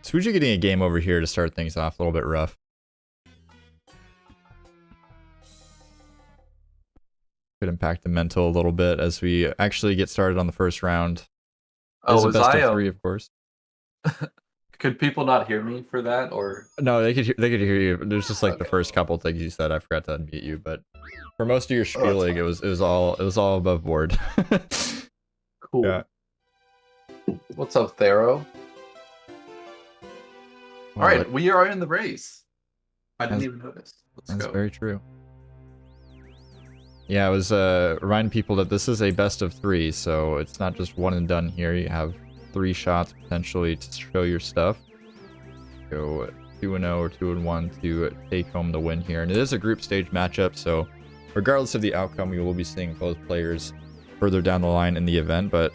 Suigi getting a game over here to start things off a little bit rough. Could impact the mental a little bit as we actually get started on the first round. Oh, It's a was best I? of 3, of course. Could people not hear me for that, or? No, they could hear you. There's just like the first couple things you said. I forgot to unmute you, but for most of your Oh, that's spieling, it was all above board. cool. Yeah. What's up, Thero? All Well, right, we are in the race. I didn't That's- even notice. Let's That's go. very true. Yeah, I was reminding people that this is a best of 3, so it's not just one and done here. You have 3 shots potentially to show your stuff. Go 2-0 or 2-1 to take home the win here. And it is a group stage matchup, so regardless of the outcome, we will be seeing both players further down the line in the event. But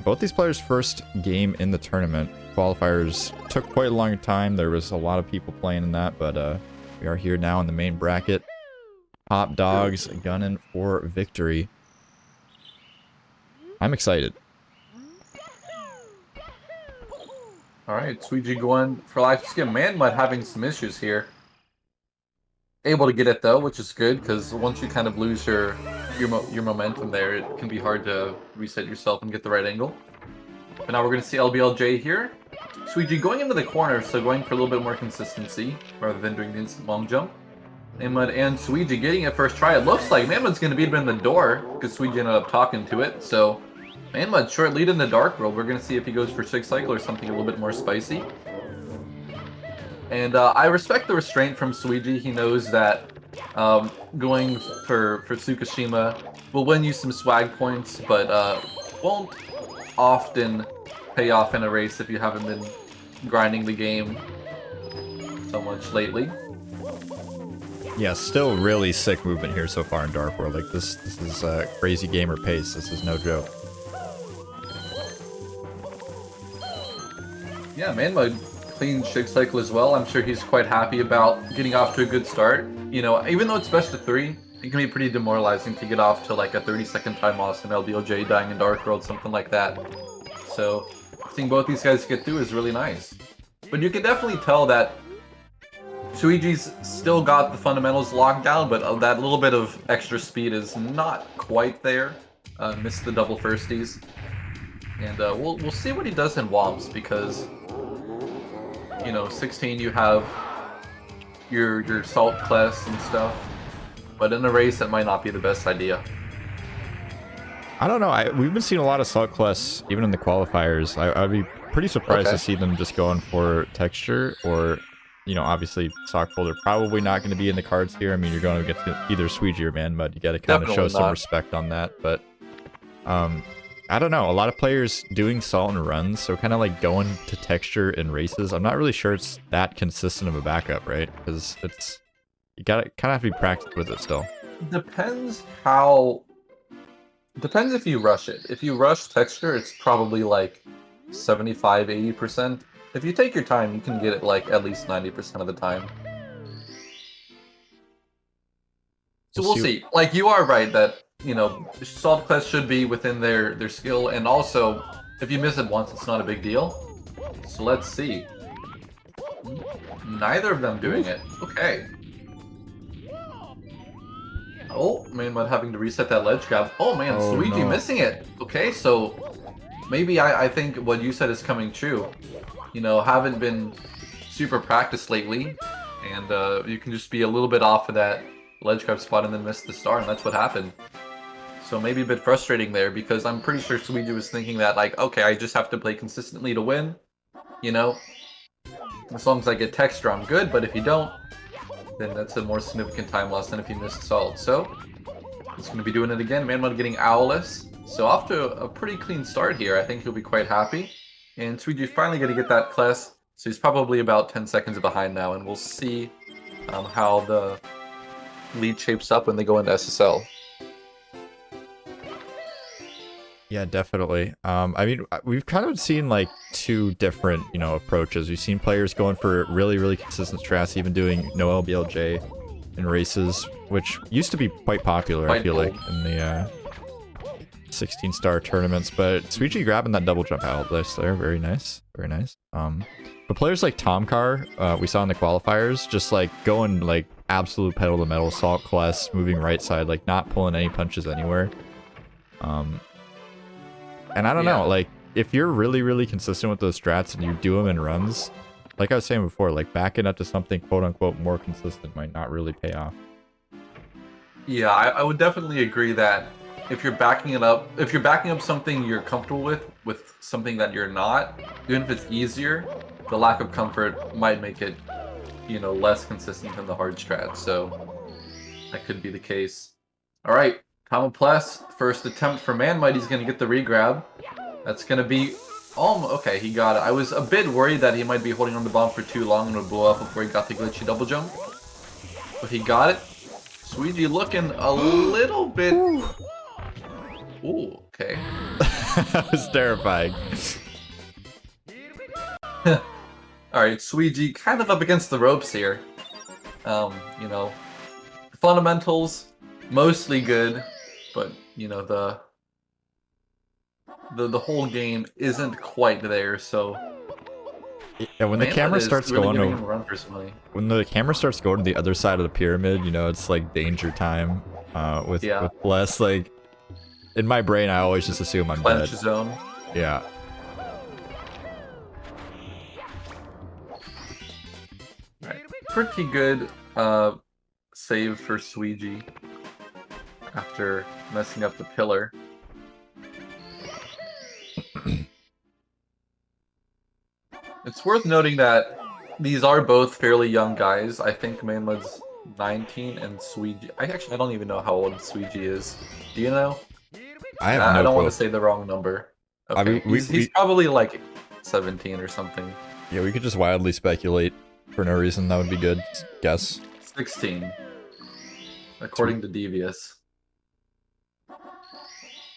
both these players' first game in the tournament. Qualifiers took quite a long time. There was a lot of people playing in that, but we are here now in the main bracket. Top dogs gunning for victory. I'm excited. All right, Suigi going for life skin. manXmud having some issues here. Able to get it though, which is good because once you kind of lose your momentum there, it can be hard to reset yourself and get the right angle. But now we're going to see LBLJ here. Suigi going into the corner, so going for a little bit more consistency rather than doing the instant long jump. manXmud and Suigi getting it first try. It looks like manXmud's going to beat him in the door because Suigi ended up talking to it. So manXmud short lead in the dark world. We're going to see if he goes for 6 cycle or something a little bit more spicy. And I respect the restraint from Suigi. He knows that going for Tsukishima will win you some swag points, but won't often pay off in a race if you haven't been grinding the game so much lately. Yeah, still really sick movement here so far in Dark World. Like this is crazy gamer pace. This is no joke. Yeah, manXmud clean shig cycle as well. I'm sure he's quite happy about getting off to a good start. You know, even though it's best of 3, it can be pretty demoralizing to get off to like a 30-second time loss in LBLJ dying in Dark World, something like that. So seeing both these guys get through is really nice. But you can definitely tell that Suigi's still got the fundamentals locked down, but that little bit of extra speed is not quite there. Missed the double firsties. And we'll see what he does in WOMs because, you know, 16 you have your salt class and stuff, but in a race that might not be the best idea. I don't know. We've been seeing a lot of Salt Quests, even in the qualifiers. I'd be pretty surprised to see them just going for texture or, you know, obviously Sockfold are probably not going to be in the cards here. I mean, you're going to get to either Suigi or manXmud. You got to kind of show some respect on that. But I don't know. A lot of players doing salt and runs, so kind of like going to texture in races. I'm not really sure it's that consistent of a backup, right? Because it's you gotta kind of have to be practiced with it still. Depends how. Depends if you rush it. If you rush texture, it's probably like 75-80%. If you take your time, you can get it like at least 90% of the time. So we'll see. Like, you are right that, you know, Salt Quest should be within their skill, and also, if you miss it once, it's not a big deal. So let's see. Neither of them doing it. Okay. Oh, manXmud having to reset that ledge grab. Oh man, Suigi missing it. Okay, so maybe I think what you said is coming true. You know, haven't been super practiced lately, and you can just be a little bit off of that ledge grab spot and then miss the star, and that's what happened. So maybe a bit frustrating there, because I'm pretty sure Suigi was thinking that, like, okay, I just have to play consistently to win. You know? As long as I get texture, I'm good, but if you don't, then that's a more significant time loss than if you missed salt. So he's going to be doing it again. manXmud getting owlless. So off to a pretty clean start here. I think he'll be quite happy. And Suigi's finally going to get that class. So he's probably about 10 seconds behind now. And we'll see how the lead shapes up when they go into SSL. Yeah, definitely. I mean, we've kind of seen like 2 different, you know, approaches. We've seen players going for really, really consistent strats, even doing no LBLJ in races, which used to be quite popular, I feel like, in the 16-star tournaments, but Suigi grabbing that double jump out there, very nice, very nice. But players like Tomcar, we saw in the qualifiers, just like going like absolute pedal to metal, Salt Quest, moving right side, like not pulling any punches anywhere. And I don't know, like if you're really, really consistent with those strats and you do them in runs, like I was saying before, like backing up to something quote unquote more consistent might not really pay off. Yeah, I would definitely agree that if you're backing it up, if you're backing up something you're comfortable with something that you're not, even if it's easier, the lack of comfort might make it, you know, less consistent than the hard strat. So that could be the case. All right, Plus, first attempt for manXmud. He's gonna get the regrab. That's gonna be okay. He got it. I was a bit worried that he might be holding on the bomb for too long and would blow up before he got the glitchy double jump, but he got it. Suigi looking a little bit. Ooh, okay. That was terrifying. Alright, Suigi kind of up against the ropes here. You know, fundamentals, mostly good, but, you know, the whole game isn't quite there, so... Yeah, when the camera starts going to... When the camera starts going to the other side of the pyramid, you know, it's like danger time with Bless, like... In my brain, I always just assume I'm dead. Zone. Yeah. Right. Pretty good save for Suigi after messing up the pillar. It's worth noting that these are both fairly young guys. I think manXmud's 19 and Suigi... I don't even know how old Suigi is. Do you know? I don't want to say the wrong number. Okay. I mean, he's probably like 17 or something. Yeah, we could just wildly speculate for no reason. That would be good. Guess. 16. According to Devious.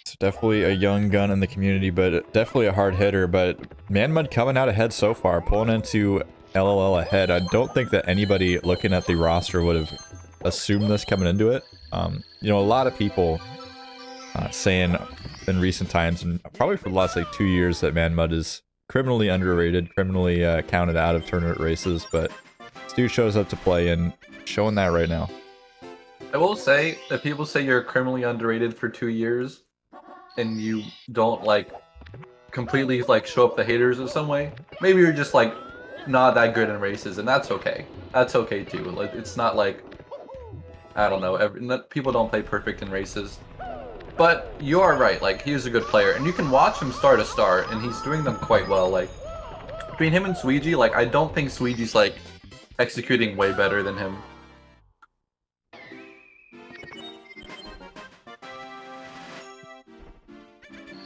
It's definitely a young gun in the community, but definitely a hard hitter. But manXmud coming out ahead so far, pulling into LOL ahead. I don't think that anybody looking at the roster would have assumed this coming into it. You know, a lot of people... saying in recent times, and probably for the last like 2 years, that manXmud is criminally underrated, criminally counted out of tournament races, but this dude shows up to play and showing that right now. I will say, if people say you're criminally underrated for 2 years, and you don't like completely like show up the haters in some way, maybe you're just like not that good in races, and that's okay. That's okay too. Like, it's not like, I don't know, people don't play perfect in races. But you are right, like, he's a good player, and you can watch him start a start, and he's doing them quite well, like, between him and Suigi, like, I don't think Suigi's, like, executing way better than him.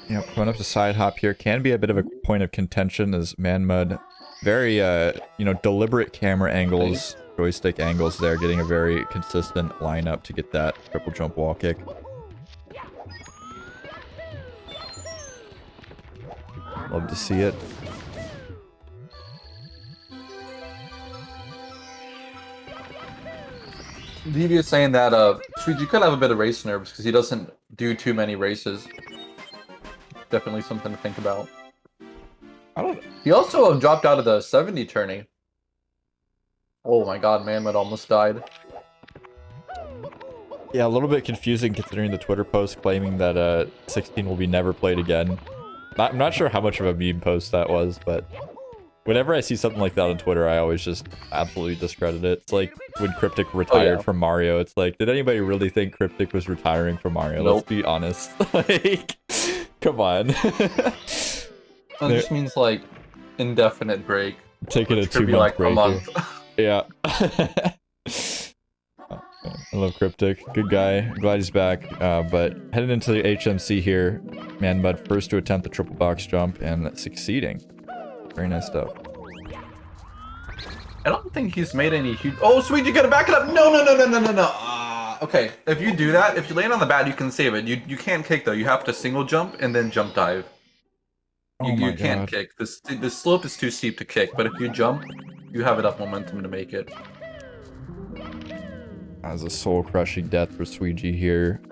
Yep, going up to side hop here can be a bit of a point of contention as manXmud, very, you know, deliberate camera angles, joystick angles there, getting a very consistent lineup to get that triple jump wall kick. Love to see it. Devious saying that Suigi could have a bit of race nerves because he doesn't do too many races. Definitely something to think about. He also dropped out of the 70 tourney. Oh my god, manXmud almost died. Yeah, a little bit confusing considering the Twitter post claiming that 16 will be never played again. I'm not sure how much of a meme post that was, but whenever I see something like that on Twitter, I always just absolutely discredit it. It's like when Cryptic retired from Mario. It's like, did anybody really think Cryptic was retiring from Mario? Nope. Let's be honest. Like, come on. That just means like indefinite break. Taking a 2 month like break. A month. Yeah. I love Cryptic. Good guy. Glad he's back. But heading into the HMC here, manXmud first to attempt the triple box jump and succeeding. Very nice stuff. I don't think he's made any huge... Oh, sweet, you gotta back it up! No! Okay, if you do that, if you land on the bat, you can save it. You can't kick, though. You have to single jump and then jump dive. You can't kick. The slope is too steep to kick, but if you jump, you have enough momentum to make it. As a soul-crushing death for Suigi here.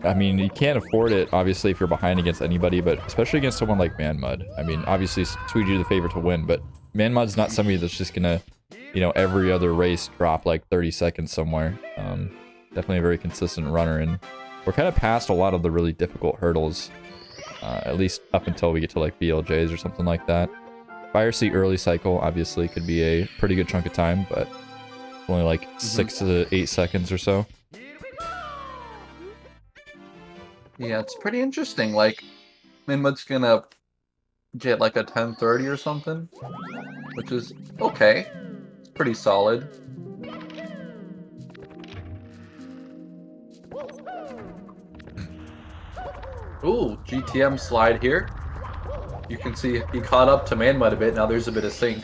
I mean, you can't afford it, obviously, if you're behind against anybody, but especially against someone like manXmud. I mean, obviously, Suigi the favorite to win, but manXmud's not somebody that's just gonna, you know, every other race drop like 30 seconds somewhere. Definitely a very consistent runner, and we're kind of past a lot of the really difficult hurdles, at least up until we get to like BLJs or something like that. Fire Sea early cycle, obviously, could be a pretty good chunk of time, but only like 6 to 8 seconds or so. Yeah, it's pretty interesting. Like, manXmud's gonna get like a 10:30 or something, which is okay. It's pretty solid. Ooh, GTM slide here. You can see he caught up to manXmud a bit. Now there's a bit of sync.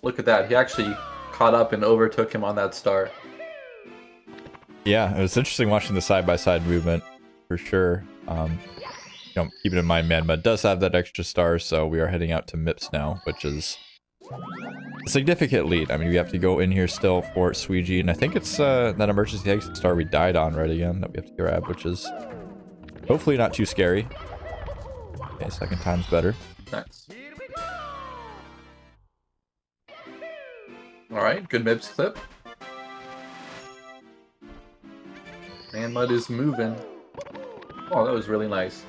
Look at that. He actually caught up and overtook him on that star. Yeah, it was interesting watching the side-by-side movement, for sure. You know, keeping in mind manXmud does have that extra star, so we are heading out to MIPS now, which is a significant lead. I mean, we have to go in here still for Suigi, and I think it's that emergency exit star we died on right again that we have to grab, which is hopefully not too scary. Okay, second time's better. Nice. Alright, good MIPS clip. manXmud is moving. Oh, that was really nice.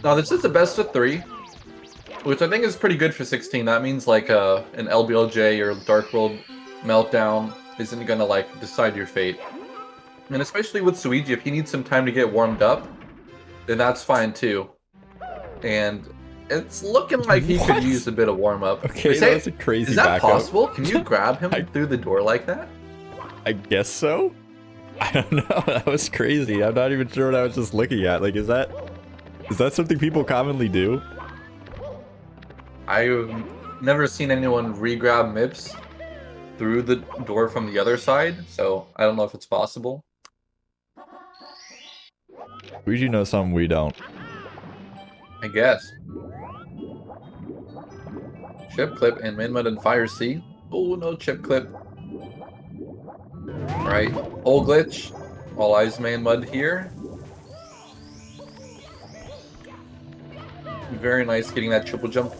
Now, this is a best of 3, which I think is pretty good for 16. That means like an LBLJ or Dark World Meltdown isn't gonna like decide your fate. And especially with Suigi, if he needs some time to get warmed up, then that's fine too. And it's looking like he could use a bit of warm up. Okay, that was a crazy Is that backup. possible? Can you grab him through the door like that? I guess so? I don't know, that was crazy. I'm not even sure what I was just looking at. Like, is that something people commonly do? I've never seen anyone re-grab MIPS through the door from the other side, so I don't know if it's possible. Luigi knows something we don't. I guess. Chip clip and manXmud and Fire Sea. Oh, no chip clip. Alright, Hole glitch. All eyes manXmud here. Very nice getting that triple jump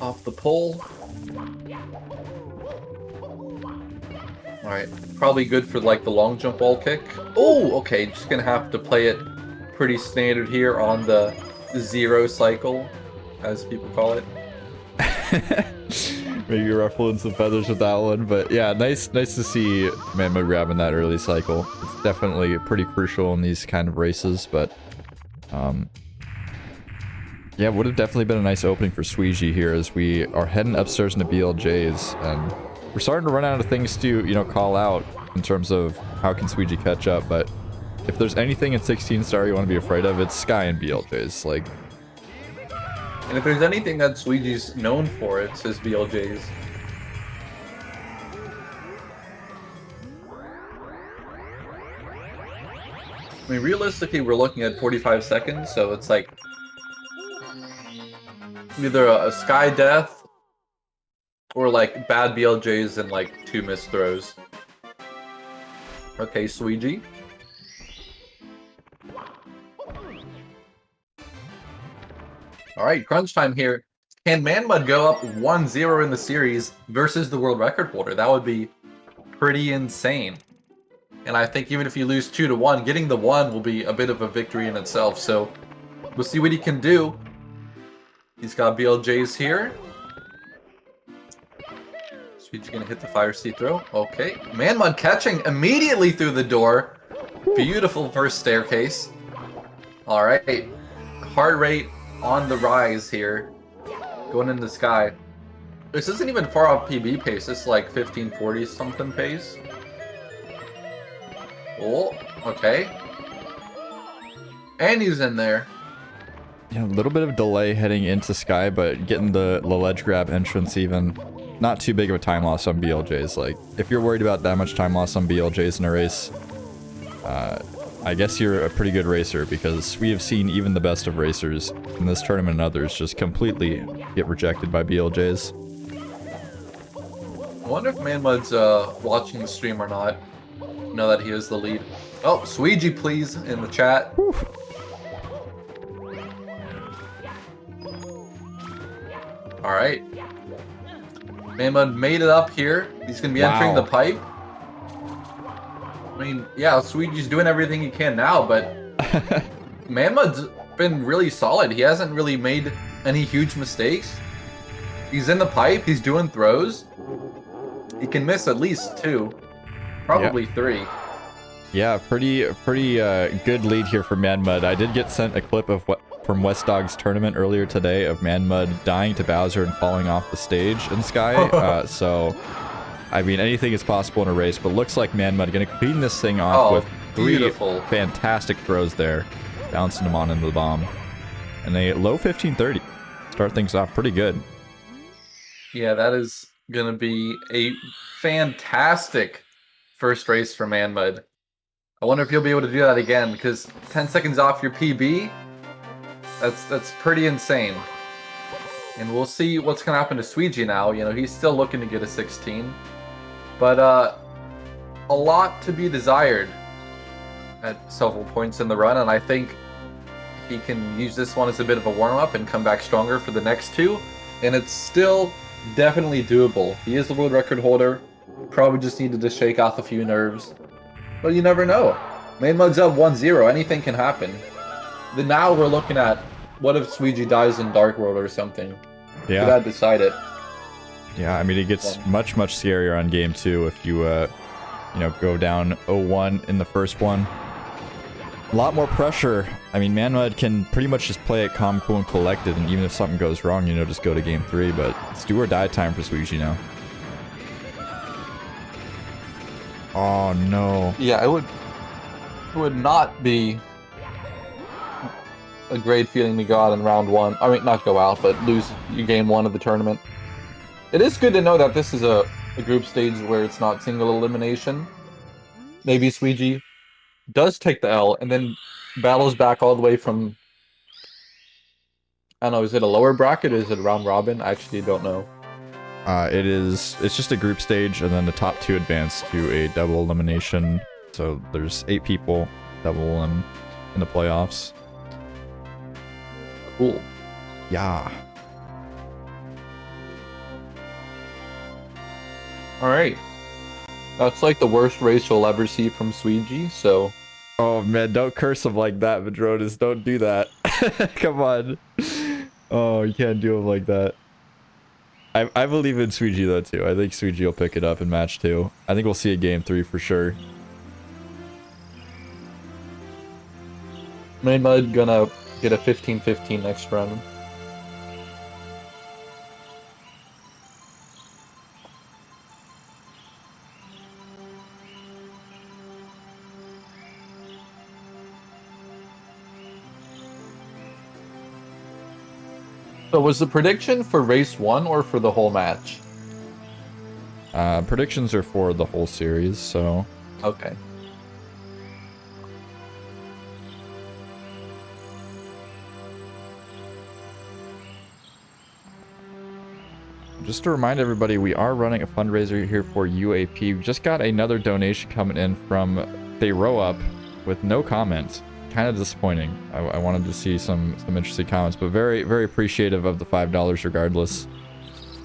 off the pole. Alright, probably good for like the long jump wall kick. Oh, okay, just gonna have to play it pretty standard here on the 0 cycle, as people call it. Maybe ruffling some feathers with that one, but yeah, nice to see manXmud grabbing that early cycle. It's definitely pretty crucial in these kind of races, but yeah, would have definitely been a nice opening for Suigi here as we are heading upstairs into BLJs, and we're starting to run out of things to, you know, call out in terms of how can Suigi catch up, but if there's anything in 16 star you want to be afraid of, it's Sky and BLJs, like. And if there's anything that Suigi's known for, it's his BLJs. I mean, realistically, we're looking at 45 seconds, so it's like either a Sky death or like bad BLJs and like 2 missed throws. Okay, Suigi. Alright, crunch time here. Can manXmud go up 1-0 in the series versus the world record holder? That would be pretty insane. And I think even if you lose 2-1, getting the 1 will be a bit of a victory in itself. So we'll see what he can do. He's got BLJs here. Suigi's gonna hit the Fire Sea throw. Okay. manXmud catching immediately through the door. Beautiful first staircase. Alright. Heart rate on the rise here. Going in the sky. This isn't even far off PB pace. It's like 1540 something pace. Oh, okay. And he's in there. Yeah, a little bit of delay heading into Sky, but getting the ledge grab entrance even. Not too big of a time loss on BLJs. Like, if you're worried about that much time loss on BLJs in a race, I guess you're a pretty good racer, because we have seen even the best of racers in this tournament and others just completely get rejected by BLJs. I wonder if manXmud's watching the stream or not. know that he is the lead. Oh, Suigi, please, in the chat. Whew. All right. manXmud made it up here. He's going to be entering the pipe. I mean, yeah, Suigi's doing everything he can now, but manXmud's been really solid. He hasn't really made any huge mistakes. He's in the pipe. He's doing throws. He can miss at least 2, probably 3. Yeah, pretty good lead here for manXmud. I did get sent a clip of from West Dog's tournament earlier today of manXmud dying to Bowser and falling off the stage in Sky. So, I mean, anything is possible in a race, but looks like manXmud going to clean this thing off with 3 fantastic throws there, bouncing them on into the bomb. And a low 1530. Start things off pretty good. Yeah, that is going to be a fantastic first race for manXmud. I wonder if you'll be able to do that again, because 10 seconds off your PB, that's pretty insane. And we'll see what's going to happen to Suigi now. You know, he's still looking to get a 16. But a lot to be desired at several points in the run, and I think he can use this one as a bit of a warm-up and come back stronger for the next 2. And it's still definitely doable. He is the world record holder. Probably just needed to shake off a few nerves. But you never know. manXmud's up 1-0. Anything can happen. Then now we're looking at, what if Suigi dies in Dark World or something? Yeah. Could that decide it? Yeah, I mean, it gets much scarier on game 2 if you, you know, go down 0-1 in the first one. A lot more pressure. I mean, manXmud can pretty much just play it calm, cool, and collected, and even if something goes wrong, you know, just go to game 3, but it's do or die time for Suigi now. Oh, no. Yeah, it would not be a great feeling to go out in round 1. I mean, not go out, but lose your game 1 of the tournament. It is good to know that this is a group stage where it's not single elimination. Maybe Suigi does take the L and then battles back all the way from, I don't know, is it a lower bracket or is it a round robin? I actually don't know. It's just a group stage, and then the top 2 advance to a double elimination. So there's 8 people double in the playoffs. Cool. Yeah. Alright. That's like the worst race you'll ever see from Suigi, so... Oh man, don't curse him like that, Madronis. Don't do that. Come on. Oh, you can't do him like that. I believe in Suigi though too. I think Suigi will pick it up in match 2. I think we'll see a game 3 for sure. manXmud gonna get a 15-15 next round. So was the prediction for race 1 or for the whole match? Predictions are for the whole series, so... Okay. Just to remind everybody, we are running a fundraiser here for UAP. We just got another donation coming in from They Row Up with no comment. Kind of disappointing. I wanted to see some interesting comments, but very appreciative of the $5 regardless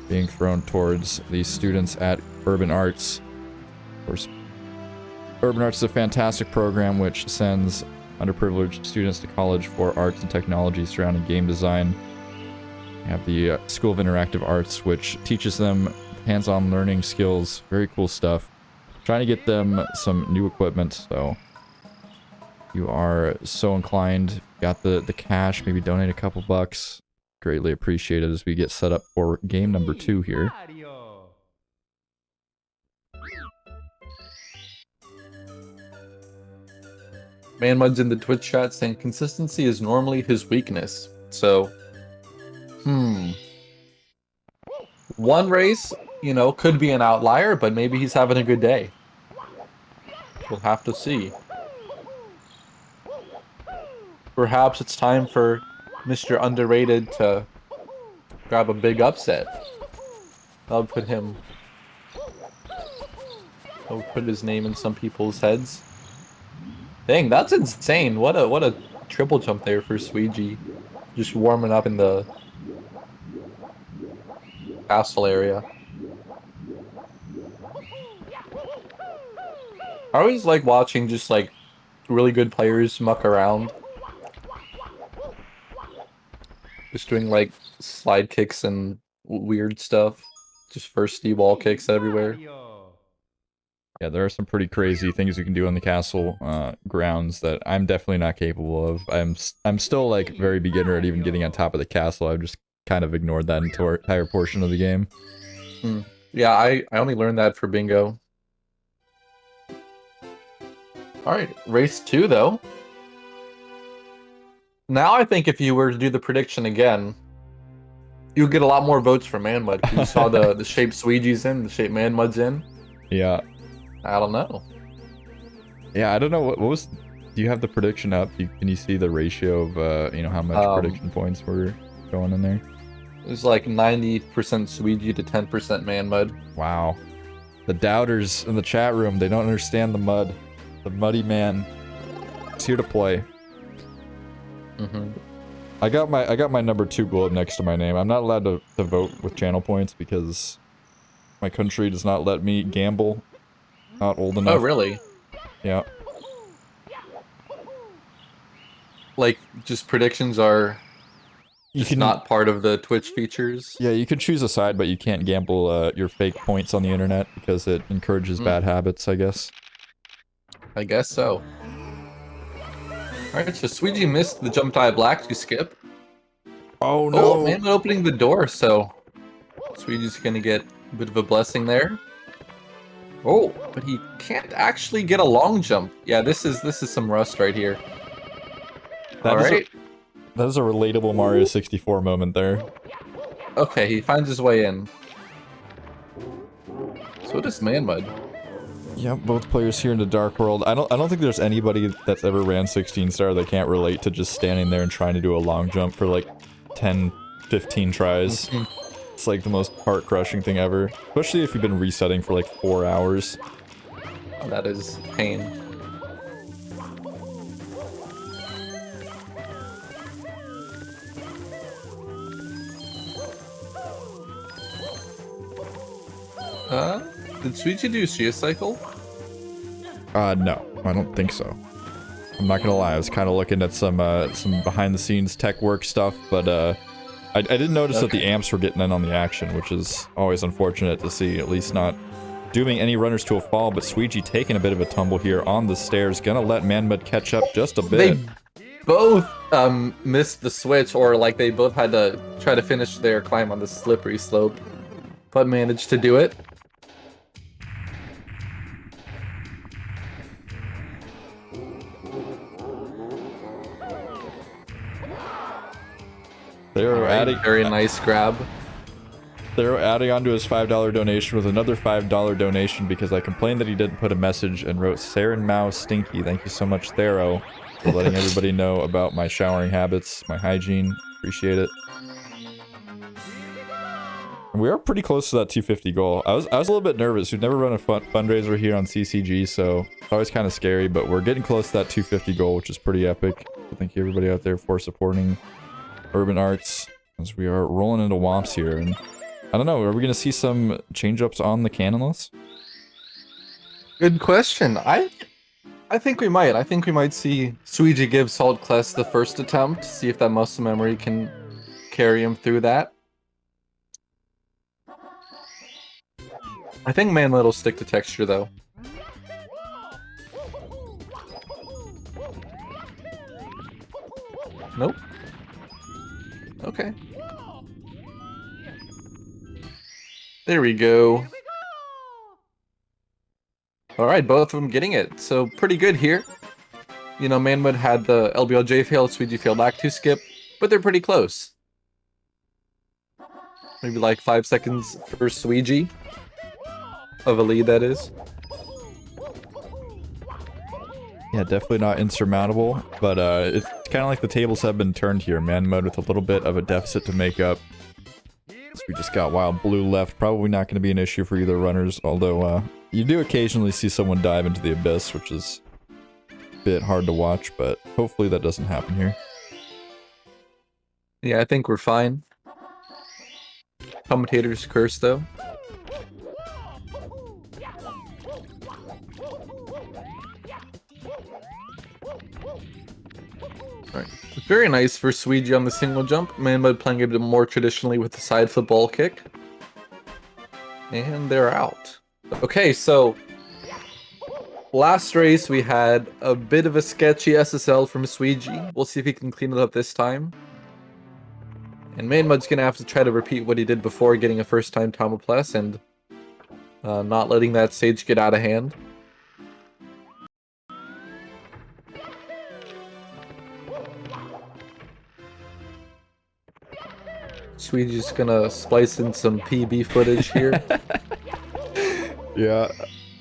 being thrown towards the students at Urban Arts. Of course, Urban Arts is a fantastic program which sends underprivileged students to college for arts and technology surrounding game design. We have the School of Interactive Arts, which teaches them hands-on learning skills. Very cool stuff. Trying to get them some new equipment, so you are so inclined, got the cash, maybe donate a couple bucks. Greatly appreciated as we get set up for game number 2 here. manXmud's in the Twitch chat saying consistency is normally his weakness. So, one race, you know, could be an outlier, but maybe he's having a good day. We'll have to see. Perhaps it's time for Mr. Underrated to grab a big upset. That would put him I'll put his name in some people's heads. Dang, that's insane. What a triple jump there for Suigi. Just warming up in the castle area. I always like watching just like really good players muck around. Just doing like slide kicks and weird stuff. Just firsty wall kicks everywhere. Yeah, there are some pretty crazy things you can do on the castle grounds that I'm definitely not capable of. I'm still like very beginner at even getting on top of the castle. I've just kind of ignored that entire portion of the game. Yeah, I only learned that for bingo. Alright, race 2 though. Now I think if you were to do the prediction again, you'd get a lot more votes for manXmud. You saw the shape Suigi's in, the shape manXmud's in. Yeah. I don't know. Yeah, I don't know what was. Do you have the prediction up? Can you see the ratio of you know how much prediction points were going in there? It was like 90% Suigi to 10% manXmud. Wow. The doubters in the chat room, they don't understand the mud. The muddy man. He's here to play. I got my number 2 goal up next to my name. I'm not allowed to vote with channel points because my country does not let me gamble. Not old enough. Oh, really? Yeah. Like, just predictions are just not part of the Twitch features? Yeah, you can choose a side, but you can't gamble your fake points on the internet because it encourages bad habits, I guess. I guess so. Alright, so Suigi missed the jump dive black to skip. Oh no! Oh, manXmud opening the door, so Suigi's gonna get a bit of a blessing there. Oh, but he can't actually get a long jump. Yeah, this is some rust right here. Alright. That is a relatable Mario 64 moment there. Okay, he finds his way in. So does manXmud. Yep, both players here in the Dark World. I don't think there's anybody that's ever ran 16 star that can't relate to just standing there and trying to do a long jump for like 10, 15 tries. It's like the most heart-crushing thing ever. Especially if you've been resetting for like 4 hours. That is pain. Did Suigi do Shia Cycle? No, I don't think so. I'm not gonna lie, I was kind of looking at some behind-the-scenes tech work stuff, but I didn't notice that the amps were getting in on the action, which is always unfortunate to see, at least not dooming any runners to a fall, but Suigi taking a bit of a tumble here on the stairs, gonna let manXmud catch up just a bit. They both missed the switch, or like they both had to try to finish their climb on the slippery slope, but managed to do it. They're adding very nice grab. They're adding onto his $5 donation with another $5 donation because I complained that he didn't put a message and wrote Saren Mao Stinky. Thank you so much, Thero, for letting everybody know about my showering habits, my hygiene. Appreciate it. And we are pretty close to that 250 goal. I was a little bit nervous. We've never run a fundraiser here on CCG, so it's always kind of scary, but we're getting close to that 250 goal, which is pretty epic. So thank you everybody out there for supporting Urban Arts as we are rolling into Womps here. And I don't know, are we going to see some change-ups on the cannonless? Good question. I think we might. I think we might see Suigi give Salt Kless the first attempt, see if that muscle memory can carry him through that. I think manXmud will stick to texture, though. Nope. Okay. There we go. Alright, both of them getting it. So, pretty good here. You know, manXmud had the LBLJ fail, Suigi failed back to skip, but they're pretty close. Maybe like 5 seconds for Suigi. Of a lead, that is. Yeah, definitely not insurmountable, but it's kind of like the tables have been turned here. manXmud with a little bit of a deficit to make up. So we just got wild blue left. Probably not going to be an issue for either runners, although you do occasionally see someone dive into the abyss, which is a bit hard to watch, but hopefully that doesn't happen here. Yeah, I think we're fine. Commentator's curse, though. Alright. Very nice for Suigi on the single jump. manXmud playing a bit more traditionally with the side flip ball kick. And they're out. Okay, so last race we had a bit of a sketchy SSL from Suigi. We'll see if he can clean it up this time. And manXmud's gonna have to try to repeat what he did before, getting a first-time Tomoplus and not letting that stage get out of hand. Suigi's gonna splice in some PB footage here. Yeah,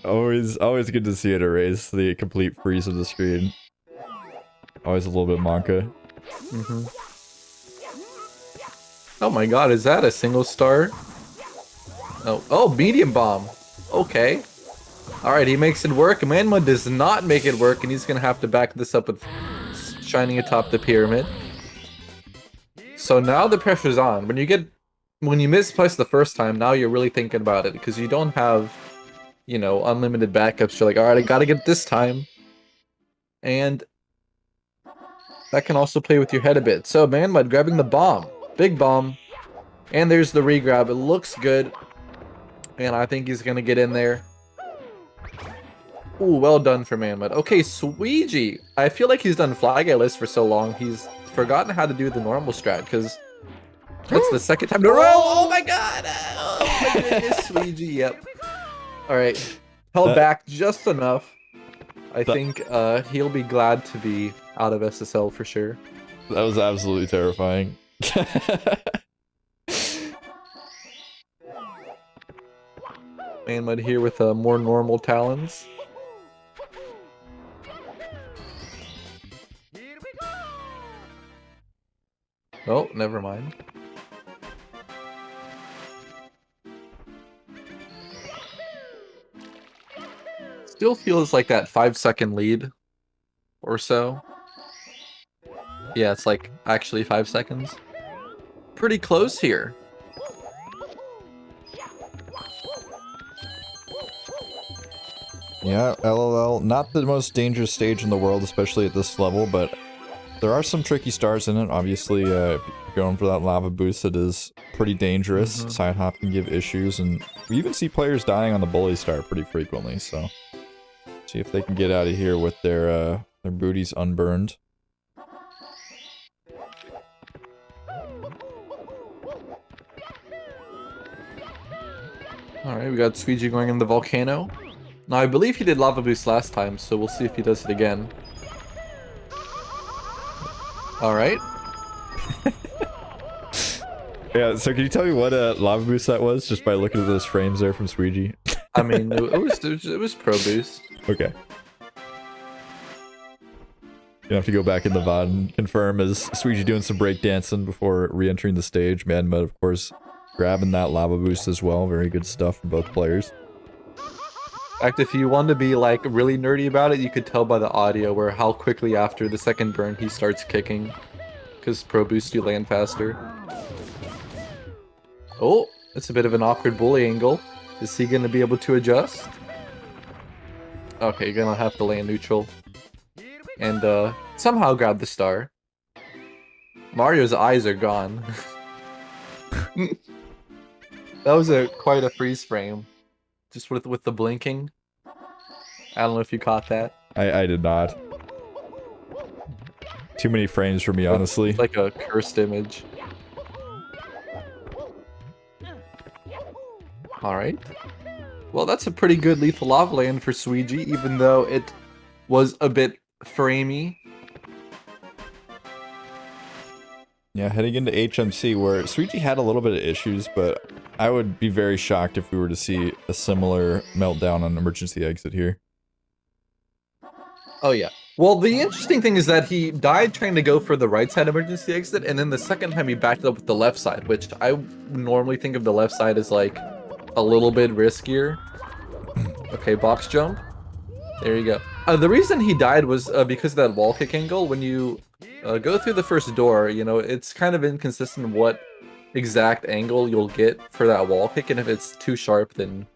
always good to see it erase the complete freeze of the screen. Always a little bit Monka. Oh my god, is that a single star? Oh, medium bomb. Okay. Alright, he makes it work. manXmud does not make it work, and he's gonna have to back this up with shining atop the pyramid. So now the pressure's on. When you misplace the first time, now you're really thinking about it, because you don't have, you know, unlimited backups. You're like, alright, I gotta get this time. And that can also play with your head a bit. So manXmud grabbing the bomb. Big bomb. And there's the regrab. It looks good. And I think he's gonna get in there. Ooh, well done for manXmud. Okay, Suigi. I feel like he's done Fly Guy list for so long, he's forgotten how to do the normal strat, because that's the second time in a row. Oh my god! Oh my goodness, Suigi, yep. Alright. Held back just enough. I think he'll be glad to be out of SSL for sure. That was absolutely terrifying. manXmud here with more normal talons. Oh, never mind. Still feels like that 5-second lead or so. Yeah, it's like actually 5 seconds. Pretty close here. Yeah, LOL, not the most dangerous stage in the world, especially at this level, but there are some tricky stars in it. Obviously, if you're going for that lava boost, it is pretty dangerous. Side hop can give issues, and we even see players dying on the bully star pretty frequently, so see if they can get out of here with their booties unburned. Alright, we got Suigi going in the volcano. Now, I believe he did lava boost last time, so we'll see if he does it again. Alright. Yeah, so can you tell me what lava boost that was, just by looking at those frames there from Suigi? I mean, it was pro boost. Okay. You have to go back in the VOD and confirm, is Suigi doing some breakdancing before re-entering the stage. manXmud, of course, grabbing that lava boost as well. Very good stuff for both players. In fact, if you want to be like really nerdy about it, you could tell by the audio where how quickly after the second burn he starts kicking. Because pro boost you land faster. Oh, that's a bit of an awkward bully angle. Is he going to be able to adjust? Okay, you're going to have to land neutral. And somehow grab the star. Mario's eyes are gone. That was quite a freeze frame. Just with the blinking. I don't know if you caught that. I did not. Too many frames for me, honestly. It's like a cursed image. Alright. Well, that's a pretty good lethal lava land for Suigi, even though it was a bit framey. Yeah, heading into HMC, where Suigi had a little bit of issues, but I would be very shocked if we were to see a similar meltdown on emergency exit here. Oh yeah. Well, the interesting thing is that he died trying to go for the right side emergency exit, and then the second time he backed up with the left side, which I normally think of the left side as like a little bit riskier. Okay, box jump. There you go. The reason he died was because of that wall kick angle. When you go through the first door, you know, it's kind of inconsistent what exact angle you'll get for that wall kick, and if it's too sharp, then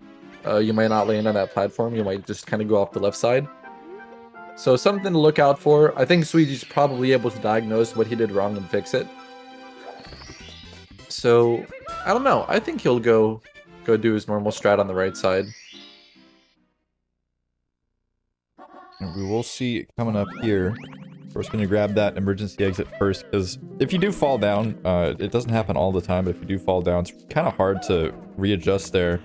you might not land on that platform. You might just kind of go off the left side. So something to look out for. I think Suigi's probably able to diagnose what he did wrong and fix it. So, I don't know. I think he'll go do his normal strat on the right side. And we will see coming up here. We're just going to grab that emergency exit first, because if you do fall down, it doesn't happen all the time, but if you do fall down, it's kind of hard to readjust there.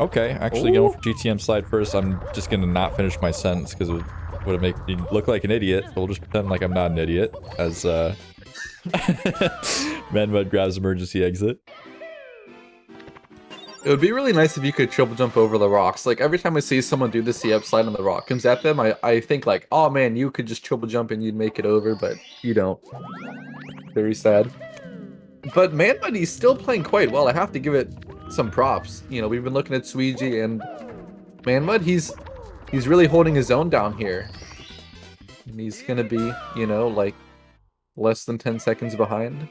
Okay, actually going for GTM slide first. I'm just going to not finish my sentence, because it would make me look like an idiot, so we'll just pretend like I'm not an idiot, as manXmud grabs emergency exit. It would be really nice if you could triple jump over the rocks. Like, every time I see someone do this, the up slide on the rock comes at them, I think like, oh man, you could just triple jump and you'd make it over, but you don't. Very sad. But manXmud, he's still playing quite well. I have to give it some props. You know, we've been looking at Suigi, and manXmud, he's really holding his own down here. And he's gonna be, you know, like, less than 10 seconds behind.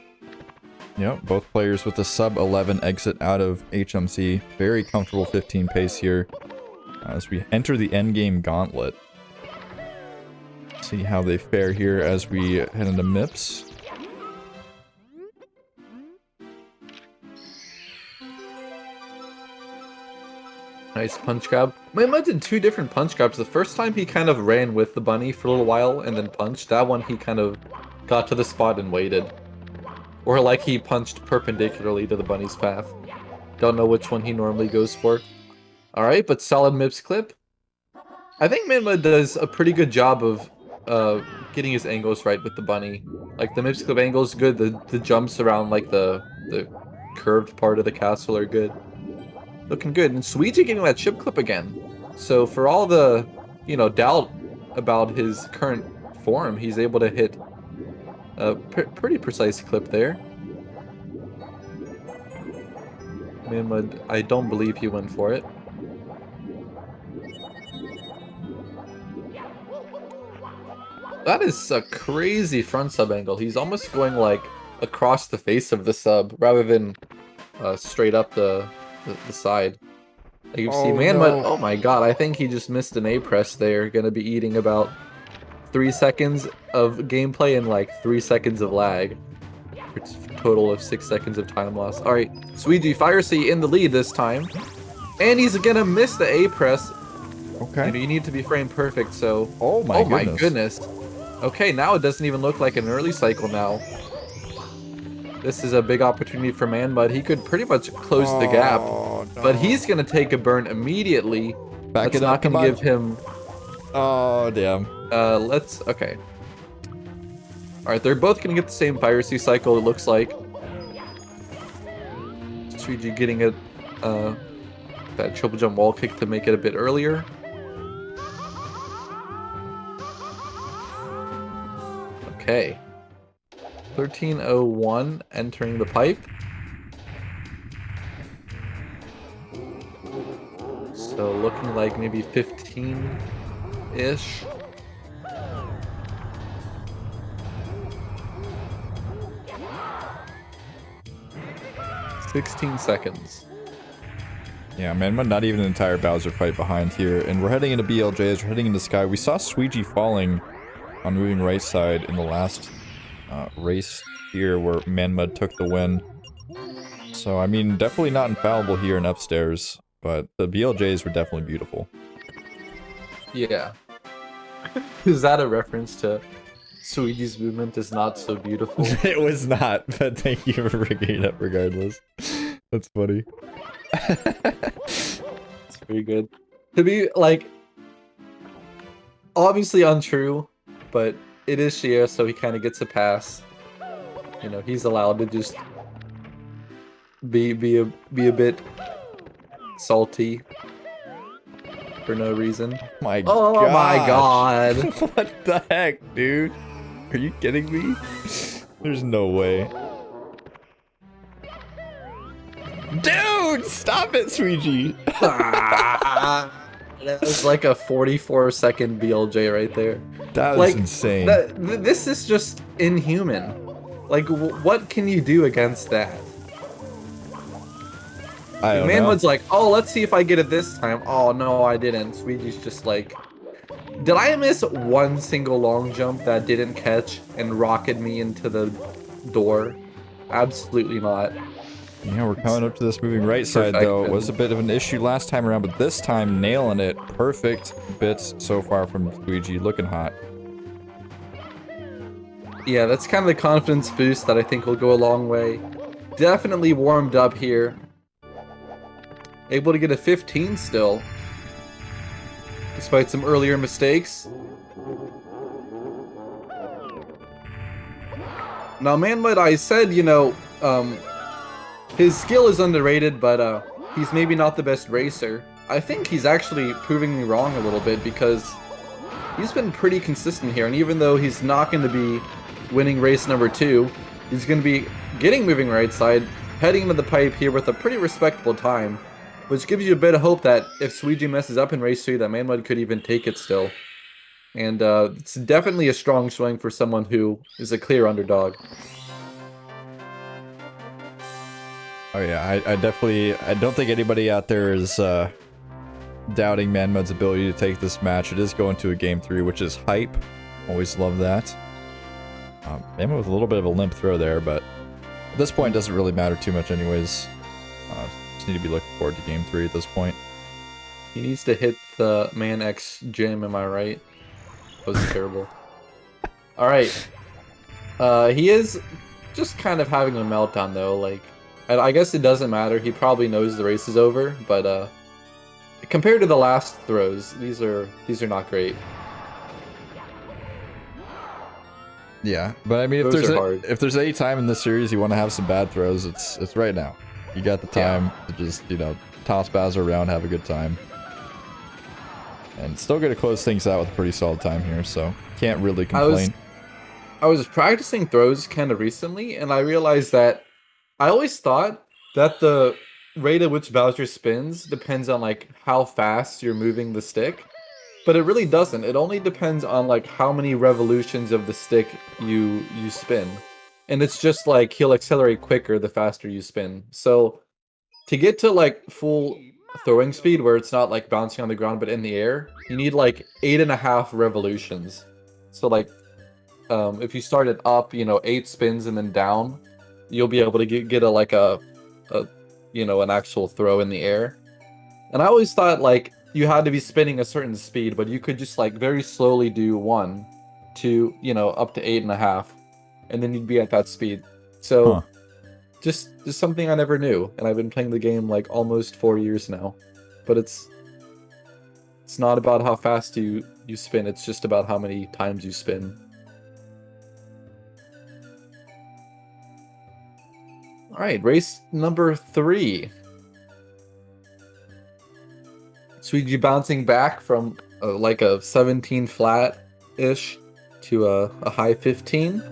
Yep, both players with a sub 11 exit out of HMC. Very comfortable 15 pace here as we enter the endgame gauntlet. See how they fare here as we head into MIPS. Nice punch grab. manXmud did 2 different punch grabs. The first time he kind of ran with the bunny for a little while and then punched. That one he kind of got to the spot and waited. Or like he punched perpendicularly to the bunny's path. Don't know which one he normally goes for. Alright, but solid MIPS clip. I think manXmud does a pretty good job of getting his angles right with the bunny. Like, the MIPS clip angle is good, the jumps around like the curved part of the castle are good. Looking good. And Suigi getting that chip clip again. So for all the, you know, doubt about his current form, he's able to hit a pretty precise clip there. manXmud, I don't believe he went for it. That is a crazy front sub angle. He's almost going like across the face of the sub rather than straight up the side. Like you see manXmud, oh my god, I think he just missed an A press there. Gonna be eating about 3 seconds of gameplay and like 3 seconds of lag. It's a total of 6 seconds of time loss. Alright, Suigi Fire C in the lead this time. And he's gonna miss the A press. Okay. You know, you need to be frame perfect, so... Oh my goodness. Okay, now it doesn't even look like an early cycle now. This is a big opportunity for manXmud. He could pretty much close the gap. No. But he's gonna take a burn immediately. Back it up, not gonna give him... Oh, damn. Okay. Alright, they're both gonna get the same Fire C cycle, it looks like. Suigi getting it, that triple jump wall kick to make it a bit earlier. Okay. 13:01 entering the pipe. So looking like maybe 15-ish. "16 seconds. Yeah, manXmud, not even an entire Bowser fight behind here. And we're heading into BLJs, we're heading into Sky. We saw Suigi falling on moving right side in the last race here where manXmud took the win. So, I mean, definitely not infallible here in upstairs, but the BLJs were definitely beautiful. Yeah. Is that a reference to Suigi's movement is not so beautiful? It was not, but thank you for bringing it up regardless. That's funny. It's very good. To be, like, obviously untrue, but it is Shia, so he kind of gets a pass. You know, he's allowed to just be a bit salty. for no reason. My Oh my god. What the heck, dude? Are you kidding me? There's no way. Dude, stop it, Suigi. That was like a 44-second BLJ right there. That was like, insane. This is just inhuman. Like, what can you do against that? I don't know. manXmud's like, oh, let's see if I get it this time. Oh, no, I didn't. Suigi's just like... Did I miss one single long jump that didn't catch and rocketed me into the door? Absolutely not. Yeah, we're coming up to this moving right side, though. It was a bit of an issue last time around, but this time nailing it. Perfect bits so far from Suigi. Looking hot. Yeah, that's kind of the confidence boost that I think will go a long way. Definitely warmed up here. Able to get a 15 still. Despite some earlier mistakes. Now, manXmud, I said, you know, his skill is underrated, but he's maybe not the best racer. I think he's actually proving me wrong a little bit because he's been pretty consistent here, and even though he's not going to be winning race number 2, he's going to be getting moving right side, heading into the pipe here with a pretty respectable time, which gives you a bit of hope that if Suigi messes up in race 3, that manXmud could even take it still. And it's definitely a strong swing for someone who is a clear underdog. Oh yeah, I don't think anybody out there is doubting manXmud's ability to take this match. It is going to a game 3, which is hype. Always love that. manXmud with a little bit of a limp throw there, but at this point it doesn't really matter too much anyways. Just need to be looking forward to game 3 at this point. He needs to hit the manX gym, am I right? That was terrible. Alright. He is just kind of having a meltdown though, like, I guess it doesn't matter. He probably knows the race is over, but compared to the last throws, these are not great. Yeah, but I mean, if there's any time in this series you want to have some bad throws, it's right now. You got the time to just, you know, toss Bowser around, have a good time, and still going to close things out with a pretty solid time here. So can't really complain. I was practicing throws kind of recently, and I realized that I always thought that the rate at which Bowser spins depends on like how fast you're moving the stick, but it really doesn't. It only depends on like how many revolutions of the stick you spin, and it's just like he'll accelerate quicker the faster you spin. So to get to like full throwing speed where it's not like bouncing on the ground but in the air, you need like 8.5 revolutions. So like if you start it up, you know, 8 spins and then down, you'll be able to get a you know, an actual throw in the air. And I always thought like you had to be spinning a certain speed, but you could just like very slowly do 1 to, you know, up to 8.5, and then you'd be at that speed. So just something I never knew, and I've been playing the game like almost 4 years now. But it's not about how fast you spin, it's just about how many times you spin. Alright, race number 3. Suigi bouncing back from like a 17 flat-ish to a high 15.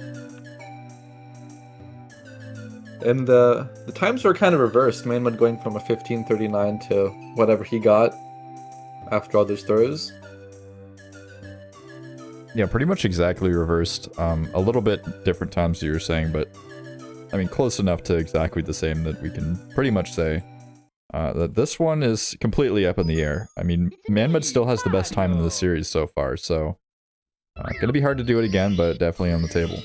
And the times were kind of reversed. manXmud going from a 15:39 to whatever he got after all those throws. Yeah, pretty much exactly reversed. A little bit different times you were saying, but I mean, close enough to exactly the same that we can pretty much say that this one is completely up in the air. I mean, manXmud still has the best time in the series so far, so gonna be hard to do it again, but definitely on the table.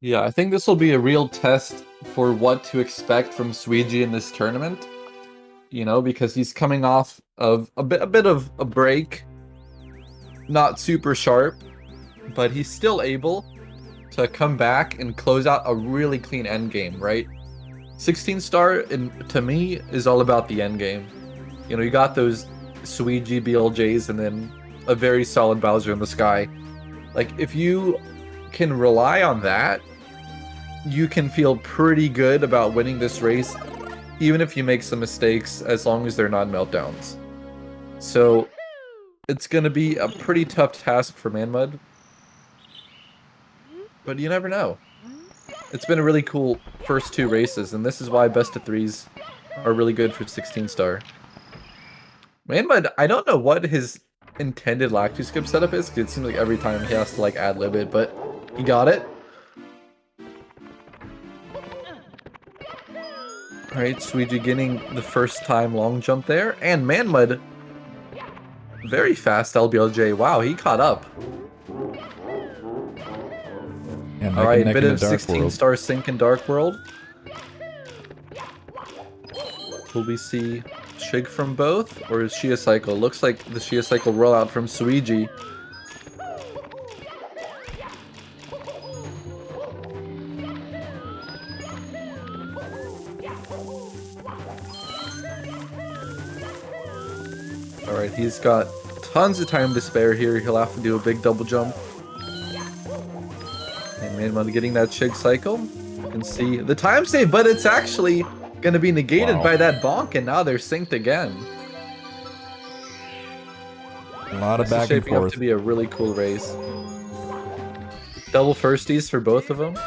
Yeah, I think this will be a real test for what to expect from Suigi in this tournament. You know, because he's coming off of a bit of a break. Not super sharp, but he's still able to come back and close out a really clean endgame, right? 16 star, to me, is all about the endgame. You know, you got those Suigi BLJs and then a very solid Bowser in the sky. Like, if you can rely on that, you can feel pretty good about winning this race even if you make some mistakes, as long as they're not meltdowns. So it's gonna be a pretty tough task for manXmud, but you never know. It's been a really cool first 2 races, and this is why best of 3s are really good for 16-star. manXmud, I don't know what his intended lacto skip setup is, because it seems like every time he has to like ad-lib it, but he got it. Alright, Suigi getting the first time long jump there, and manXmud, very fast LBLJ. Wow, he caught up. Alright, bit of 16-star sync in Dark World. Will we see Shig from both, or is Shia Cycle? Looks like the Shia Cycle rollout from Suigi. Alright, he's got tons of time to spare here. He'll have to do a big double jump. And manXmud getting that Shig Cycle. You can see the time save, but it's actually going to be negated by that bonk, and now they're synced again. A lot of back and forth. Shaping up to be a really cool race. Double firsties for both of them.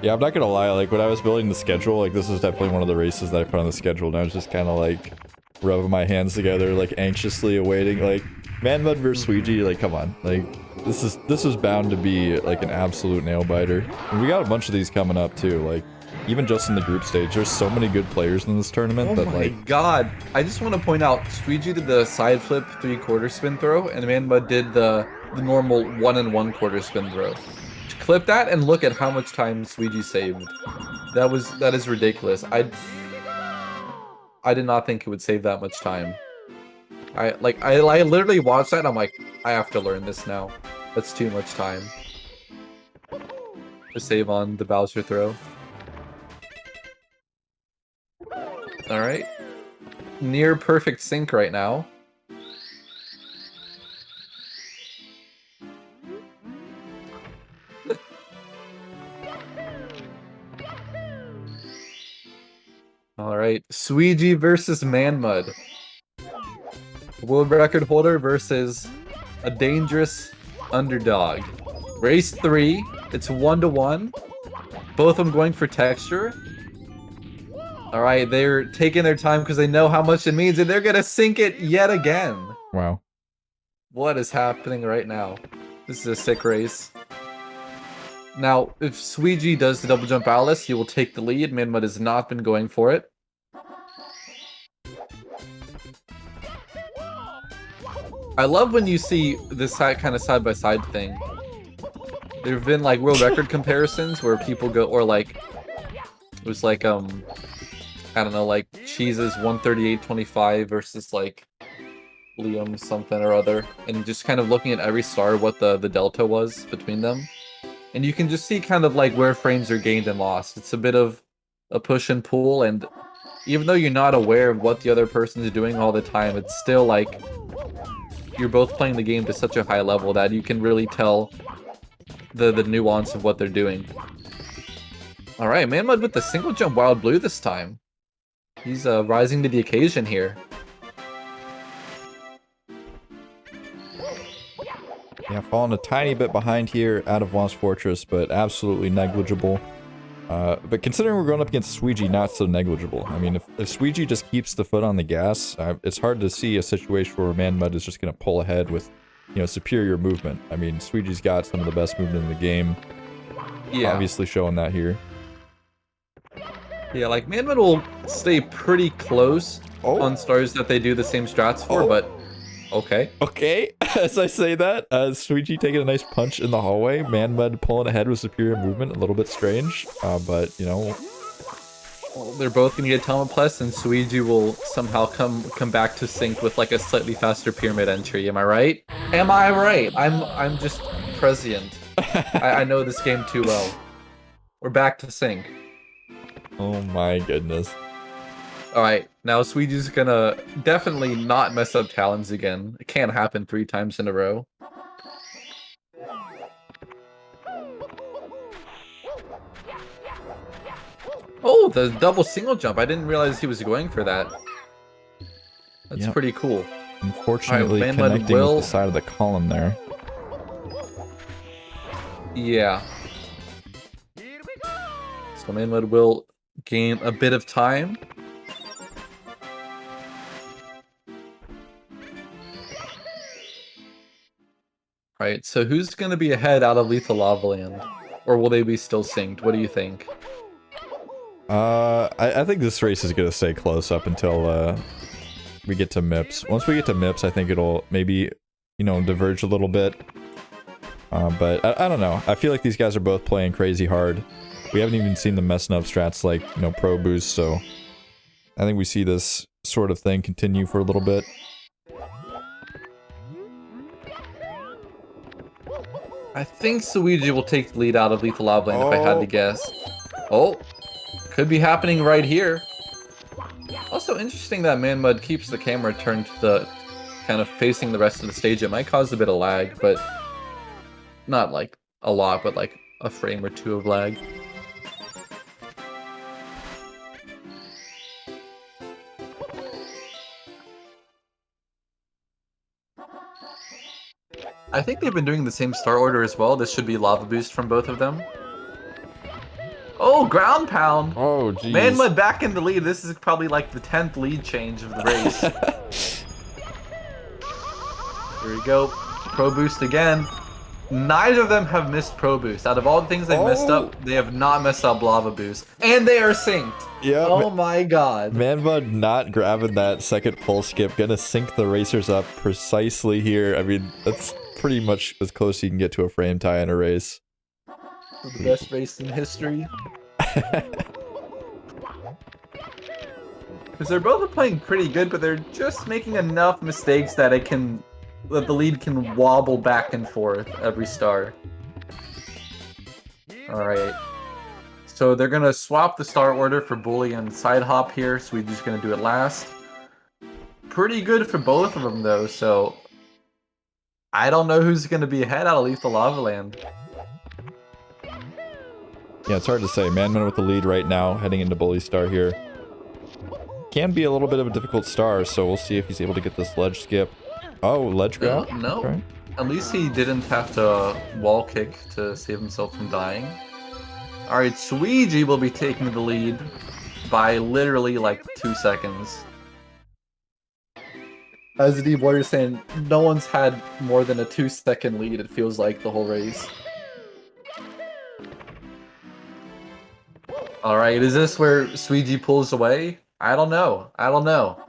Yeah, I'm not gonna lie, like, when I was building the schedule, like, this is definitely one of the races that I put on the schedule, and I was just kind of, like, rubbing my hands together, like, anxiously awaiting, like, manXmud versus Suigi, like, come on, like, this is bound to be, like, an absolute nail-biter. And we got a bunch of these coming up, too, like, even just in the group stage, there's so many good players in this tournament that, like... Oh my god, I just want to point out, Suigi did the side flip 3/4 spin throw, and manXmud did the normal 1 1/4 spin throw. Clip that and look at how much time Suigi saved. That is ridiculous. I did not think it would save that much time. I literally watched that and I'm like, I have to learn this now. That's too much time to save on the Bowser throw. Alright. Near perfect sync right now. Alright, Suigi versus manXmud. World record holder versus a dangerous underdog. Race 3, it's 1-1. Both of them going for texture. Alright, they're taking their time because they know how much it means, and they're gonna sink it yet again. Wow. What is happening right now? This is a sick race. Now, if Suigi does the double jump Alice, he will take the lead. manXmud has not been going for it. I love when you see this kind of side-by-side thing. There have been, like, world record comparisons where people go, or, like, it was, like, I don't know, like, Cheese's 138.25 versus, like, Liam something or other, and just kind of looking at every star, what the delta was between them. And you can just see kind of, like, where frames are gained and lost. It's a bit of a push and pull, and even though you're not aware of what the other person is doing all the time, it's still, like, you're both playing the game to such a high level that you can really tell the nuance of what they're doing. Alright, manXmud with the single jump Wild Blue this time. He's rising to the occasion here. Yeah, falling a tiny bit behind here out of Lost Fortress, but absolutely negligible. But considering we're going up against Suigi, not so negligible. I mean, if Suigi just keeps the foot on the gas, it's hard to see a situation where manXmud is just going to pull ahead with, you know, superior movement. I mean, Suigi's got some of the best movement in the game. Yeah. Obviously showing that here. Yeah, like, manXmud will stay pretty close on stars that they do the same strats for, but... Okay. Okay, as I say that, Suigi taking a nice punch in the hallway, manXmud pulling ahead with superior movement, a little bit strange, but, you know... Well, they're both gonna get Talent Plus, and Suigi will somehow come back to sync with, like, a slightly faster pyramid entry, am I right? Am I right? I'm just prescient. I know this game too well. We're back to sync. Oh my goodness. Alright, now Suigi's gonna definitely not mess up Talons again. It can't happen 3 times in a row. Oh, the double single jump. I didn't realize he was going for that. That's pretty cool. Unfortunately, Right, connecting with the side of the column there. Yeah. So manXmud will gain a bit of time. Right, so who's going to be ahead out of Lethal Lava Land? Or will they be still synced? What do you think? I think this race is going to stay close up until, we get to MIPS. Once we get to MIPS, I think it'll maybe, you know, diverge a little bit. But I don't know. I feel like these guys are both playing crazy hard. We haven't even seen them messing up strats like, you know, Pro Boost, so I think we see this sort of thing continue for a little bit. I think Suigi will take the lead out of Lethal Lava Land if I had to guess. Oh, could be happening right here. Also interesting that manXmud keeps the camera turned to the kind of facing the rest of the stage. It might cause a bit of lag, but not like a lot, but like a frame or two of lag. I think they've been doing the same start order as well. This should be Lava Boost from both of them. Oh, ground pound! Oh, jeez. manXmud back in the lead. This is probably like the 10th lead change of the race. Here we go. Pro Boost again. Neither of them have missed Pro Boost. Out of all the things they've messed up, they have not messed up Lava Boost. And they are synced. Yeah. Oh my god. manXmud not grabbing that second pole skip. Gonna sync the racers up precisely here. I mean, that's pretty much as close as you can get to a frame tie in a race. The best race in history. Because they're both playing pretty good, but they're just making enough mistakes that the lead can wobble back and forth every star. Alright. So they're gonna swap the star order for Bully and Side Hop here, so we're just gonna do it last. Pretty good for both of them though, so I don't know who's gonna be ahead out of Lethal Lava Land. Yeah, it's hard to say. manXmud with the lead right now, heading into Bully Star here. Can be a little bit of a difficult star, so we'll see if he's able to get this ledge skip. Oh, ledge grab? No. Right. At least he didn't have to wall kick to save himself from dying. Alright, Suigi will be taking the lead by literally like 2 seconds. As the D-Warrior saying, no one's had more than a 2-second lead, it feels like, the whole race. Alright, is this where Suigi pulls away? I don't know. I don't know.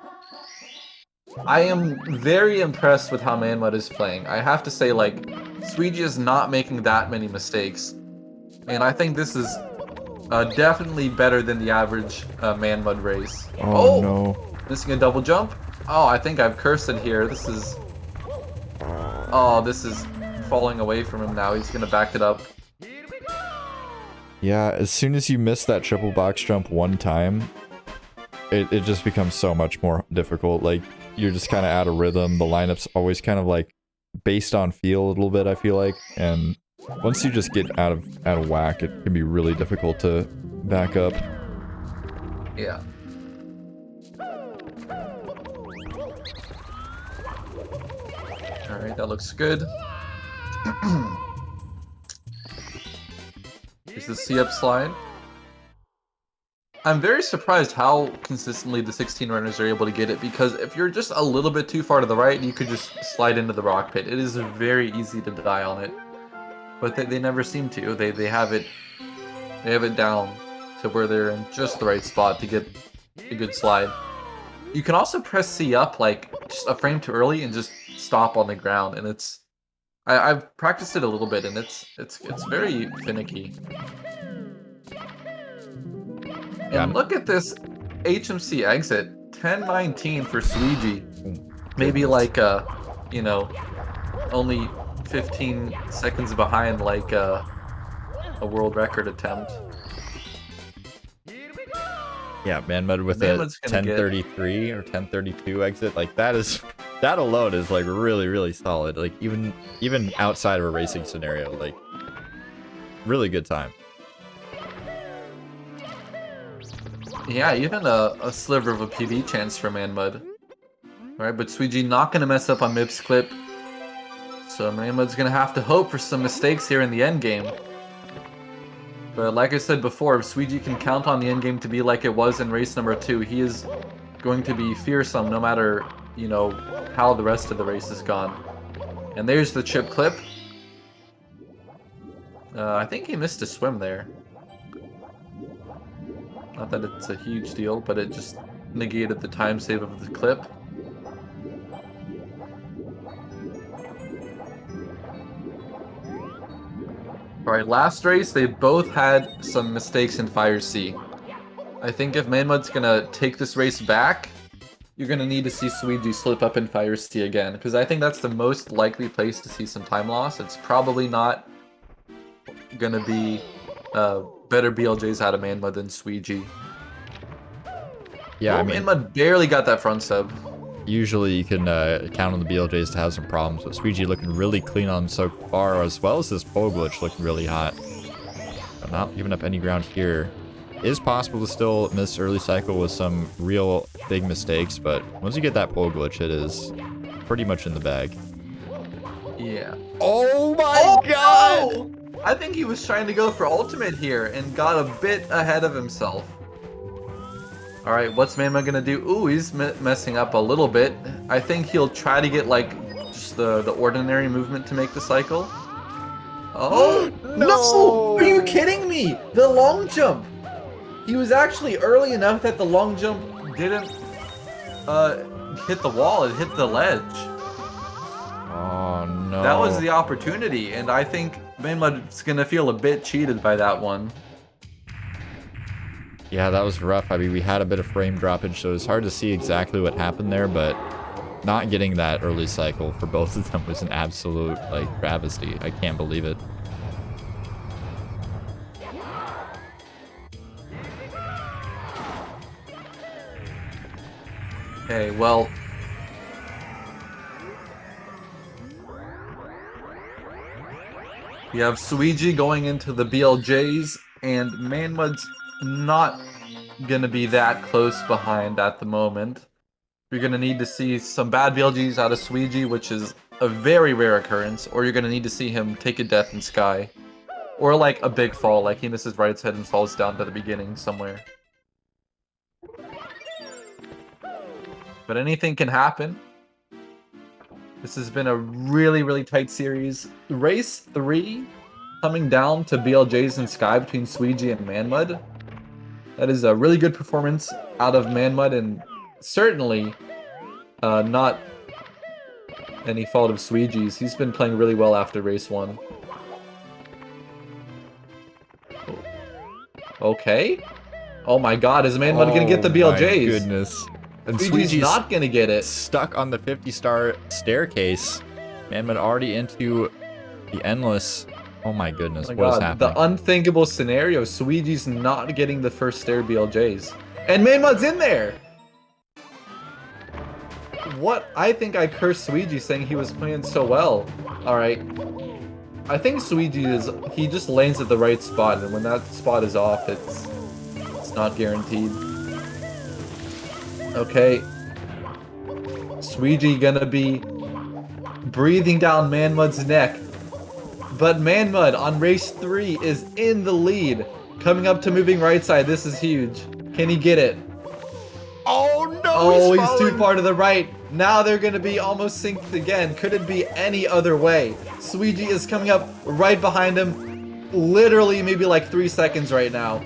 I am very impressed with how manXmud is playing. I have to say, like, Suigi is not making that many mistakes. And I think this is definitely better than the average manXmud race. Oh, no. Missing a double jump? Oh, I think I've cursed it here. This is... Oh, this is falling away from him now. He's gonna back it up. Yeah, as soon as you miss that triple box jump one time, it just becomes so much more difficult. Like, you're just kind of out of rhythm. The lineup's always kind of like based on feel a little bit, I feel like. And once you just get out of whack, it can be really difficult to back up. Yeah. Alright, that looks good. Here's the C-up slide. I'm very surprised how consistently the 16 runners are able to get it, because if you're just a little bit too far to the right, you could just slide into the rock pit. It is very easy to die on it. But they never seem to. They have it down to where they're in just the right spot to get a good slide. You can also press C up like just a frame too early and just stop on the ground, and I've practiced it a little bit, and it's very finicky. And look at this HMC exit, 10:19 for Suigi. Maybe like you know, only 15 seconds behind like a world record attempt. Yeah, manXmud with a 10:33 or 10:32 exit, like that alone is like really, really solid. Like even outside of a racing scenario, like really good time. Yeah, even a sliver of a PV chance for manXmud. Alright, but Suigi not gonna mess up on Mip's clip. So manXmud's gonna have to hope for some mistakes here in the endgame. But like I said before, if Suigi can count on the endgame to be like it was in race number 2, he is going to be fearsome no matter, you know, how the rest of the race has gone. And there's the chip clip. I think he missed a swim there. Not that it's a huge deal, but it just negated the time save of the clip. Alright, last race, they both had some mistakes in Fire C. I think if manXmud's gonna take this race back, you're gonna need to see Suigi slip up in Fire C again, because I think that's the most likely place to see some time loss. It's probably not gonna be better BLJs out of manXmud than Suigi. Yeah, I mean, manXmud barely got that front sub. Usually you can count on the BLJs to have some problems, but Suigi looking really clean on him so far, as well as this pole glitch looking really hot. But not giving up any ground here. It is possible to still miss early cycle with some real big mistakes, but once you get that pole glitch, it is pretty much in the bag. Yeah. Oh my god! No! I think he was trying to go for ultimate here and got a bit ahead of himself. Alright, what's manXmud gonna do? Ooh, he's messing up a little bit. I think he'll try to get, like, just the ordinary movement to make the cycle. Oh! No! Are you kidding me? The long jump! He was actually early enough that the long jump didn't hit the wall, it hit the ledge. Oh no. That was the opportunity, and I think manXmud's gonna feel a bit cheated by that one. Yeah, that was rough. I mean, we had a bit of frame droppage, so it's hard to see exactly what happened there, but not getting that early cycle for both of them was an absolute, like, travesty. I can't believe it. Okay, well... We have Suigi going into the BLJs, and manXmud's not gonna be that close behind at the moment. You're gonna need to see some bad BLGs out of Suigi, which is a very rare occurrence, or you're gonna need to see him take a death in Sky. Or like a big fall, like he misses right head and falls down to the beginning somewhere. But anything can happen. This has been a really, really tight series. Race 3, coming down to BLJs in Sky between Suigi and manXmud. That is a really good performance out of manXmud, and certainly not any fault of Suigi's. He's been playing really well after race 1. Okay. Oh my god, is manXmud gonna get the BLJs? Oh my goodness. And Suigi's not gonna get it. Stuck on the 50-star staircase. manXmud already into the endless. Oh my goodness, Oh my what is god, happening? the unthinkable scenario. Suigi's not getting the first stair BLJs. And manXmud's in there! What? I think I cursed Suigi saying he was playing so well. Alright. I think Suigi he just lanes at the right spot, and when that spot is off, it's not guaranteed. Okay. Suigi gonna be breathing down manXmud's neck. But manXmud on race 3 is in the lead. Coming up to moving right side. This is huge. Can he get it? Oh no! Oh, he's too far to the right. Now they're gonna be almost synced again. Could it be any other way? Suigi is coming up right behind him. Literally maybe like 3 seconds right now.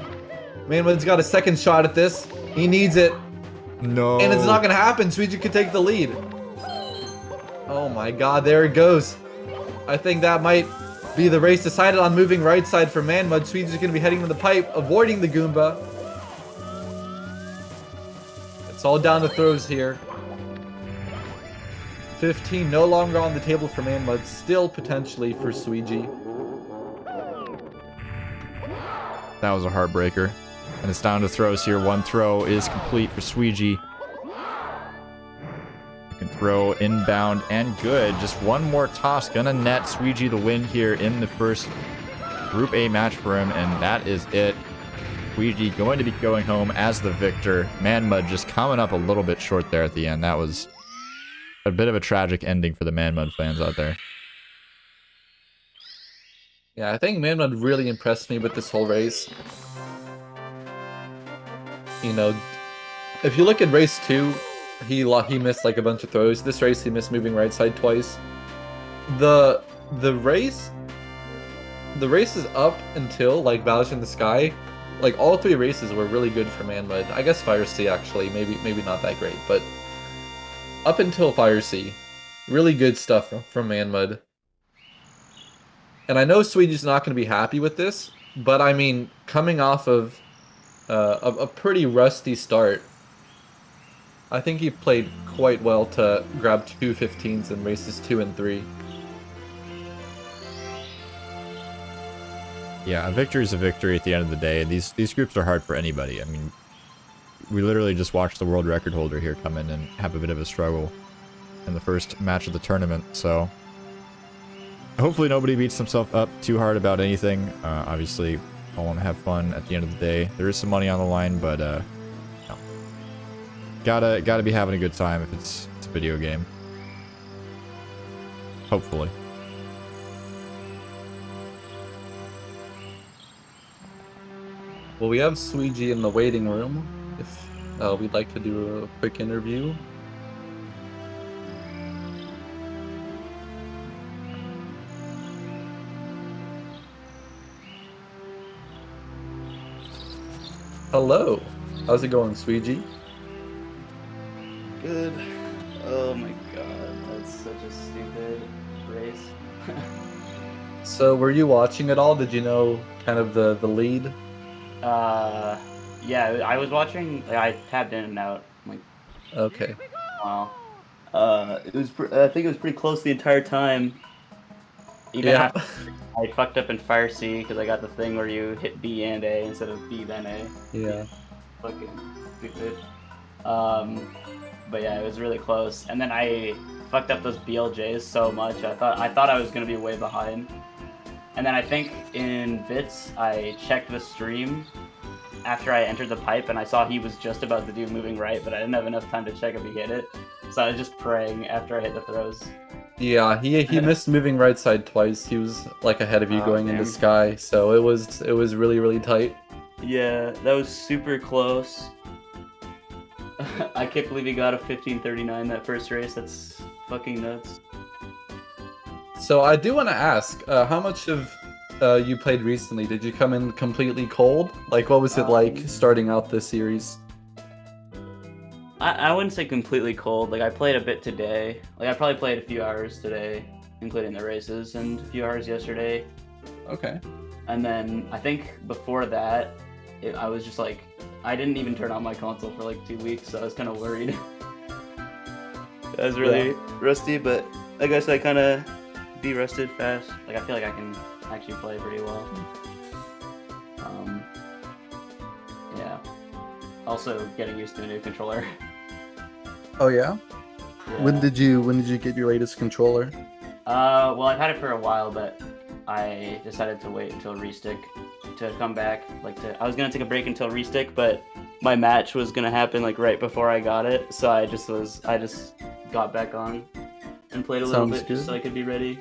manXmud's got a second shot at this. He needs it. No. And it's not gonna happen. Suigi could take the lead. Oh my god, there it goes. I think that might be the race decided on moving right side for manXmud. Suigi's gonna be heading to the pipe, avoiding the Goomba. It's all down to throws here. 15 no longer on the table for manXmud, still potentially for Suigi. That was a heartbreaker. And it's down to throws here. One throw is complete for Suigi. You can throw inbound and good. Just one more toss. Gonna net Suigi the win here in the first Group A match for him, and that is it. Suigi going to be going home as the victor. manXmud just coming up a little bit short there at the end. That was a bit of a tragic ending for the manXmud fans out there. Yeah, I think manXmud really impressed me with this whole race. You know, if you look at race 2, he missed like a bunch of throws. This race he missed moving right side twice. The race is up until like Valish in the Sky. Like all 3 races were really good for manXmud. I guess Fire Sea actually, maybe not that great, but up until Fire Sea, really good stuff from manXmud. And I know Suigi's not going to be happy with this, but I mean, coming off of a pretty rusty start, I think he played quite well to grab 2 15s in races 2 and 3. Yeah, a victory is a victory at the end of the day. These groups are hard for anybody. I mean, we literally just watched the world record holder here come in and have a bit of a struggle in the first match of the tournament, so hopefully nobody beats themselves up too hard about anything. Obviously, I want to have fun at the end of the day. There is some money on the line, but no. Gotta be having a good time if it's a video game. Hopefully. Well, we have Suigi in the waiting room, if we'd like to do a quick interview. Hello. How's it going, Suigi? Good. Oh my god, that's such a stupid race. So, were you watching it all? Did you know kind of the lead? Yeah, I was watching. Like, I tabbed in and out. I'm like, Okay. wow. It was. I think it was pretty close the entire time. Even Yeah. after I fucked up in Fire Sea because I got the thing where you hit B and A instead of B then A. Yeah. Fucking stupid. But yeah, it was really close. And then I fucked up those BLJs so much. I thought I was gonna be way behind. And then I think in Bits, I checked the stream after I entered the pipe, and I saw he was just about to do moving right, but I didn't have enough time to check if he hit it. So I was just praying after I hit the throws. Yeah, he missed moving right side twice. He was like ahead of you going into Sky, so it was really, really tight. Yeah, that was super close. I can't believe he got a 15:39 that first race. That's fucking nuts. So I do want to ask, how much of you played recently? Did you come in completely cold? Like, what was it like starting out this series? I wouldn't say completely cold. Like, I played a bit today. Like, I probably played a few hours today, including the races, and a few hours yesterday. Okay. And then I think before that, I was just like, I didn't even turn on my console for like 2 weeks, so I was kind of worried. I was really rusty, but I guess I kind of de-rusted fast. Like, I feel like I can actually play pretty well. Yeah. Also, getting used to a new controller. Oh yeah? Yeah. When did you get your latest controller? Well, I've had it for a while, but I decided to wait until Restick to come back. I was gonna take a break until Restick, but my match was gonna happen like right before I got it, so I just got back on and played a little bit just so I could be ready.